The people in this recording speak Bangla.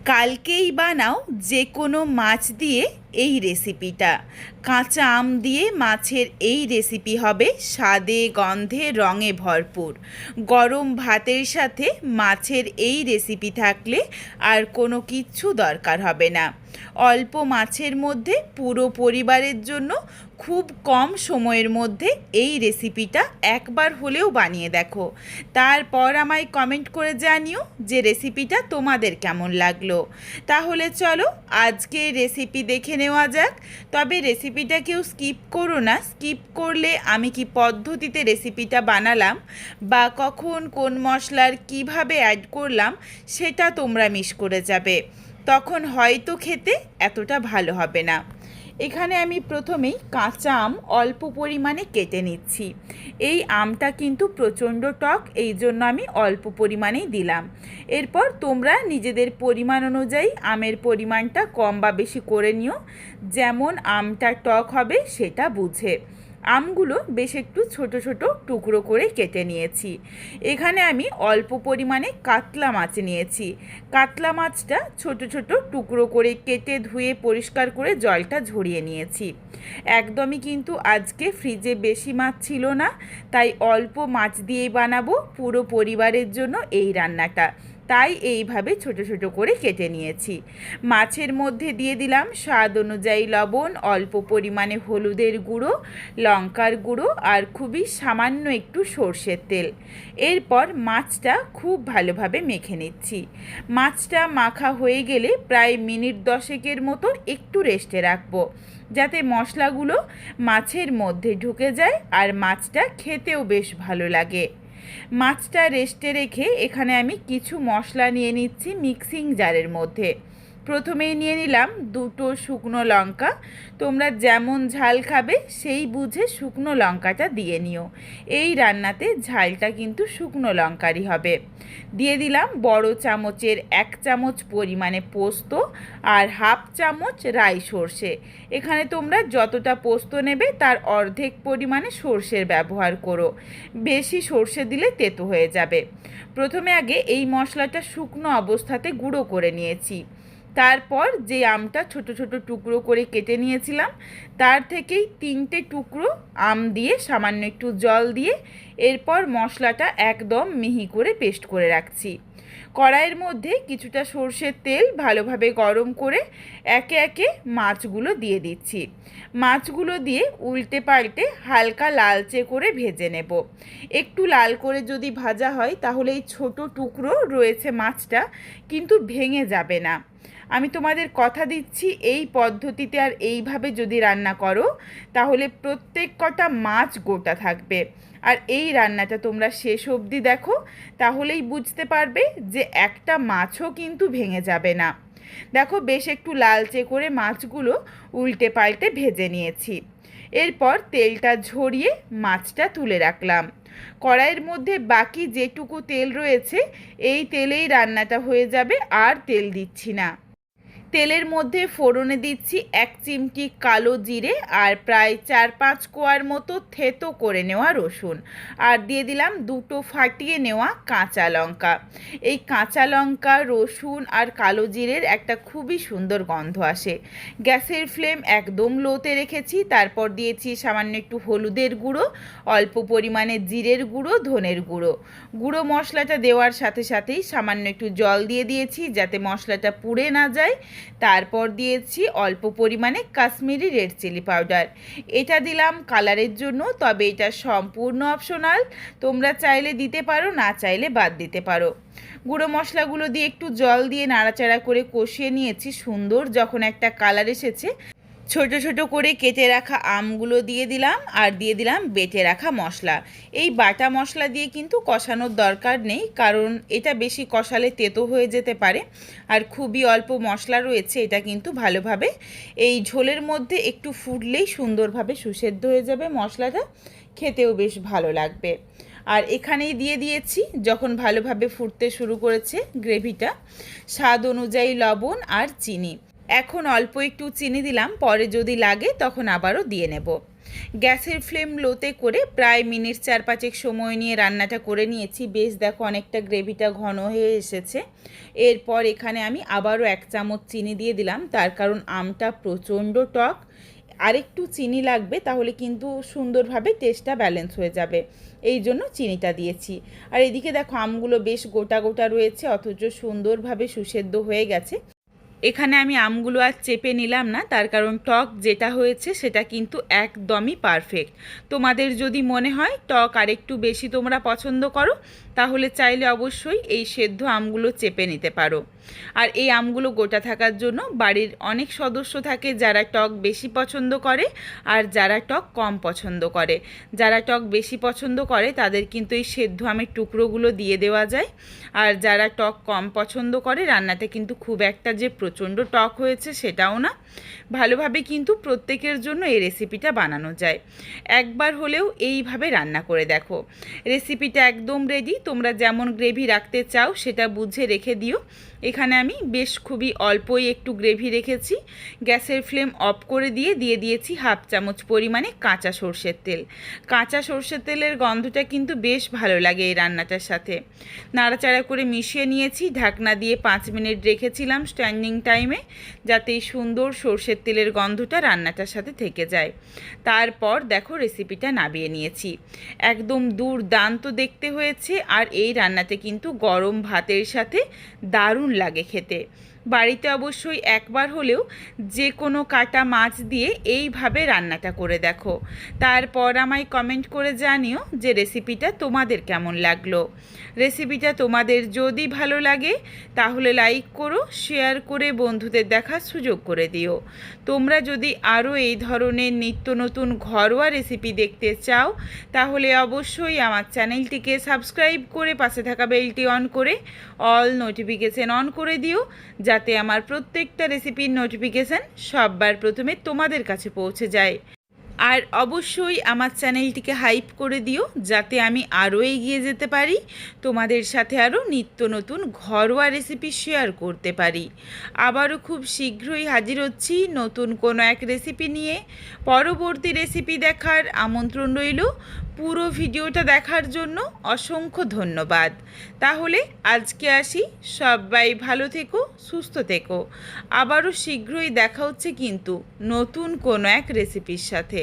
কালকেই বানাও যে কোনো মাছ দিয়ে এই রেসিপিটা। কাঁচা আম দিয়ে মাছের এই রেসিপি হবে স্বাদে গন্ধে রঙে ভরপুর। গরম ভাতের সাথে মাছের এই রেসিপি থাকলে আর কোনো কিচ্ছু দরকার হবে না। অল্প মাছের মধ্যে পুরো পরিবারের জন্য খুব কম সময়ের মধ্যে এই রেসিপিটা একবার হলেও বানিয়ে দেখো, তারপর আমায় কমেন্ট করে জানিও যে রেসিপিটা তোমাদের কেমন লাগলো। তাহলে চলো আজকে রেসিপি দেখে নেওয়া যাক। তবে রেসিপিটা কেউ স্কিপ করো না, স্কিপ করলে আমি কি পদ্ধতিতে রেসিপিটা বানালাম বা কখন কোন মশলার কিভাবে অ্যাড করলাম সেটা তোমরা মিস করে যাবে, তখন হয়তো খেতে এতটা ভালো হবে না। এখানে আমি প্রথমেই কাঁচা আম অল্প পরিমাণে কেটে নিচ্ছি। এই আমটা কিন্তু প্রচণ্ড টক, এই জন্য আমি অল্প পরিমাণেই দিলাম। এরপর তোমরা নিজেদের পরিমাণ অনুযায়ী আমের পরিমাণটা কম বা বেশি করে নিও, যেমন আমটা টক হবে সেটা বুঝে। আমগুলো বেশ একটু ছোট ছোট টুকরো করে কেটে নিয়েছি। এখানে আমি অল্প পরিমাণে কাতলা মাছ নিয়েছি। কাতলা মাছটা ছোট ছোট টুকরো করে কেটে ধুয়ে পরিষ্কার করে জলটা ঝরিয়ে নিয়েছি। একদমই কিন্তু আজকে ফ্রিজে বেশি মাছ ছিল না, তাই অল্প মাছ দিয়েই বানাবো পুরো পরিবারের জন্য এই রান্নাটা, তাই এইভাবে ছোট ছোট করে কেটে নিয়েছি। মাছের মধ্যে দিয়ে দিলাম স্বাদ অনুযায়ী লবণ, অল্প পরিমাণে হলুদের গুঁড়ো, লঙ্কার গুঁড়ো আর খুবই সামান্য একটু সর্ষের তেল। এরপর মাছটা খুব ভালোভাবে মেখে নিচ্ছি। মাছটা মাখা হয়ে গেলে প্রায় মিনিট 10 মতো একটু রেস্টে রাখবো, যাতে মশলাগুলো মাছের মধ্যে ঢুকে যায় আর মাছটা খেতেও বেশ ভালো লাগে। মাছটা রেস্টে রেখে এখানে আমি কিছু মশলা নিয়ে নিচ্ছি মিক্সিং জারের মধ্যে। প্রথমেই নিয়ে নিলাম 2টো শুকনো লঙ্কা। তোমরা যেমন ঝাল খাবে সেই বুঝে শুকনো লঙ্কাটা দিয়ে নিও। এই রান্নাতে ঝালটা কিন্তু শুকনো লঙ্কারই হবে। দিয়ে দিলাম বড় চামচের 1 চামচ পরিমাণে পোস্ত আর হাফ চামচ রাই সর্ষে। এখানে তোমরা যতটা পোস্ত নেবে তার অর্ধেক পরিমাণে সর্ষের ব্যবহার করো, বেশি সর্ষে দিলে তেতো হয়ে যাবে। প্রথমে আগে এই মশলাটা শুকনো অবস্থাতে গুঁড়ো করে নিয়েছি। তারপর যে আমটা ছোট ছোট টুকরো করে কেটে নিয়েছিলাম তার থেকেই 3টে টুকরো আম দিয়ে সামান্য একটু জল দিয়ে এরপর মশলাটা একদম মিহি করে পেস্ট করে রাখছি। কড়াইয়ের মধ্যে কিছুটা সর্ষের তেল ভালোভাবে গরম করে একে একে মাছগুলো দিয়ে দিচ্ছি। মাছগুলো দিয়ে উল্টে পাল্টে হালকা লালচে করে ভেজে নেব। একটু লাল করে যদি ভাজা হয় তাহলে এই ছোট টুকরো রয়েছে মাছটা কিন্তু ভেঙে যাবে না। আমি তোমাদের কথা দিচ্ছি এই পদ্ধতিতে আর এইভাবে যদি রান্না করো তাহলে প্রত্যেক কটা মাছ গোটা থাকবে। আর এই রান্নাটা তোমরা শেষ অবধি দেখো, তাহলেই বুঝতে পারবে যে একটা মাছও কিন্তু ভেঙে যাবে না। দেখো বেশ একটু লালচে করে মাছগুলো উল্টে পাল্টে ভেজে নিয়েছি। এরপর তেলটা ঝরিয়ে মাছটা তুলে রাখলাম। কড়াইয়ের মধ্যে বাকি যেটুকু তেল রয়েছে এই তেলেই রান্নাটা হয়ে যাবে, আর তেল দিচ্ছি না। তেলের মধ্যে ফোড়নে দিচ্ছি 1 চিমটি কালো জিরে আর প্রায় 4-5 কোয়ার মতো থেতো করে নেওয়া রসুন, আর দিয়ে দিলাম 2টো ফাটিয়ে নেওয়া কাঁচা লঙ্কা। এই কাঁচা লঙ্কা, রসুন আর কালো জিরের একটা খুবই সুন্দর গন্ধ আসে। গ্যাসের ফ্লেম একদম লোতে রেখেছি। তারপর দিয়েছি সামান্য একটু হলুদের গুঁড়ো, অল্প পরিমাণে জিরের গুঁড়ো, ধনের গুঁড়ো। গুঁড়ো মশলাটা দেওয়ার সাথে সাথেই সামান্য একটু জল দিয়ে দিয়েছি যাতে মশলাটা পুড়ে না যায়। তারপর দিয়েছি অল্প পরিমাণে কাশ্মীরি রেড চিলি পাউডার। এটা দিলাম কালারের জন্য, তবে এটা সম্পূর্ণ অপশনাল, তোমরা চাইলে দিতে পারো, না চাইলে বাদ দিতে পারো। গুঁড়ো মশলাগুলো দিয়ে একটু জল দিয়ে নাড়াচাড়া করে কষিয়ে নিয়েছি। সুন্দর যখন একটা কালার এসেছে ছোট ছোট করে কেটে রাখা আমগুলো দিয়ে দিলাম আর দিয়ে দিলাম বেটে রাখা মশলা। এই বাটা মশলা দিয়ে কিন্তু কষানোর দরকার নেই, কারণ এটা বেশি কষালে তেতো হয়ে যেতে পারে। আর খুবই অল্প মশলা রয়েছে, এটা কিন্তু ভালোভাবে এই ঝোলের মধ্যে একটু ফুটলেই সুন্দরভাবে সুসেদ্ধ হয়ে যাবে মশলাটা, খেতেও বেশ ভালো লাগবে। আর এখানেই দিয়ে দিয়েছি যখন ভালোভাবে ফুটতে শুরু করেছে গ্রেভিটা, স্বাদ অনুযায়ী লবণ আর চিনি। এখন অল্প একটু চিনি দিলাম, পরে যদি লাগে তখন আবারও দিয়ে নেব। গ্যাসের ফ্লেম লোতে করে প্রায় মিনিট 4-5 সময় নিয়ে রান্নাটা করে নিয়েছি। বেশ দেখো অনেকটা গ্রেভিটা ঘন হয়ে এসেছে। এরপর এখানে আমি আবারও 1 চামচ চিনি দিয়ে দিলাম, তার কারণ আমটা প্রচণ্ড টক, আরেকটু চিনি লাগবে, তাহলে কিন্তু সুন্দরভাবে টেস্টটা ব্যালেন্স হয়ে যাবে, এই জন্য চিনিটা দিয়েছি। আর এদিকে দেখো আমগুলো বেশ গোটা গোটা রয়েছে, অথচ সুন্দরভাবে সুসেদ্ধ হয়ে গেছে। এখানে আমি আমগুলো আর চেপে নিলাম না, তার কারণ টক যেটা হয়েছে সেটা কিন্তু একদমই পারফেক্ট। তোমাদের যদি মনে হয় টক আরেকটু বেশি তোমরা পছন্দ করো, তাহলে চাইলে অবশ্যই এই সেদ্ধ আমগুলো চেপে নিতে পারো। আর এই আমগুলো গোটা থাকার জন্য বাড়ির অনেক সদস্য থাকে যারা টক বেশি পছন্দ করে আর যারা টক কম পছন্দ করে। যারা টক বেশি পছন্দ করে তাদের কিন্তু এই সেদ্ধ আমের টুকরোগুলো দিয়ে দেওয়া যায়, আর যারা টক কম পছন্দ করে রান্নাটা কিন্তু খুব একটা যে প্রচণ্ড টক হয়েছে সেটাও না, ভালোভাবে কিন্তু প্রত্যেকের জন্য এই রেসিপিটা বানানো যায়। একবার হলেও এইভাবে রান্না করে দেখো। রেসিপিটা একদম রেডি, তোমরা যেমন গ্রেভি রাখতে চাও সেটা বুঝে রেখে দিও। এখানে আমি বেশ খুবই অল্পই একটু গ্রেভি রেখেছি। গ্যাসের ফ্লেম অফ করে দিয়ে দিয়েছি 1/2 চামচ পরিমাণে কাঁচা সর্ষের তেল। কাঁচা সর্ষের তেলের গন্ধটা কিন্তু বেশ ভালো লাগে এই রান্নাটার সাথে। নাড়াচাড়া করে মিশিয়ে নিয়েছি, ঢাকনা দিয়ে 5 মিনিট রেখেছিলাম স্ট্যান্ডিং টাইমে, যাতে এই সুন্দর সর্ষের তেলের গন্ধটা রান্নাটার সাথে থেকে যায়। তারপর দেখো রেসিপিটা নামিয়ে নিয়েছি। একদম দুর্দান্ত দেখতে হয়েছে, আর এই রান্নাতে কিন্তু গরম ভাতের সাথে দারুণ লাগে খেতে। বাড়িতে অবশ্যই একবার হলেও যে কোনো কাটা মাছ দিয়ে এইভাবে রান্নাটা করে দেখো। তারপর আমায় কমেন্ট করে জানিও যে রেসিপিটা তোমাদের কেমন লাগলো। রেসিপিটা তোমাদের যদি ভালো লাগে তাহলে লাইক করো, শেয়ার করে বন্ধুদের দেখার সুযোগ করে দিও। তোমরা যদি আরও এই ধরনের নিত্য নতুন ঘরোয়া রেসিপি দেখতে চাও তাহলে অবশ্যই আমার চ্যানেলটিকে সাবস্ক্রাইব করে পাশে থাকা বেলটি অন করে অল নোটিফিকেশান অন করে দিও, যাতে আমার প্রত্যেকটা রেসিপির নোটিফিকেশান সবার প্রথমে তোমাদের কাছে পৌঁছে যায়। আর অবশ্যই আমার চ্যানেলটিকে হাইপ করে দিও, যাতে আমি আরও এগিয়ে যেতে পারি, তোমাদের সাথে আরও নিত্য নতুন ঘরোয়া রেসিপি শেয়ার করতে পারি। আবারও খুব শীঘ্রই হাজির হচ্ছি নতুন কোনো এক রেসিপি নিয়ে। পরবর্তী রেসিপি দেখার আমন্ত্রণ রইল। পুরো ভিডিওটা দেখার জন্য অসংখ্য ধন্যবাদ। তাহলে আজকে আসি, সবাই ভালো থেকো, সুস্থ থেকো। আবারও শীঘ্রই দেখা হচ্ছে কিন্তু নতুন কোনো এক রেসিপির সাথে।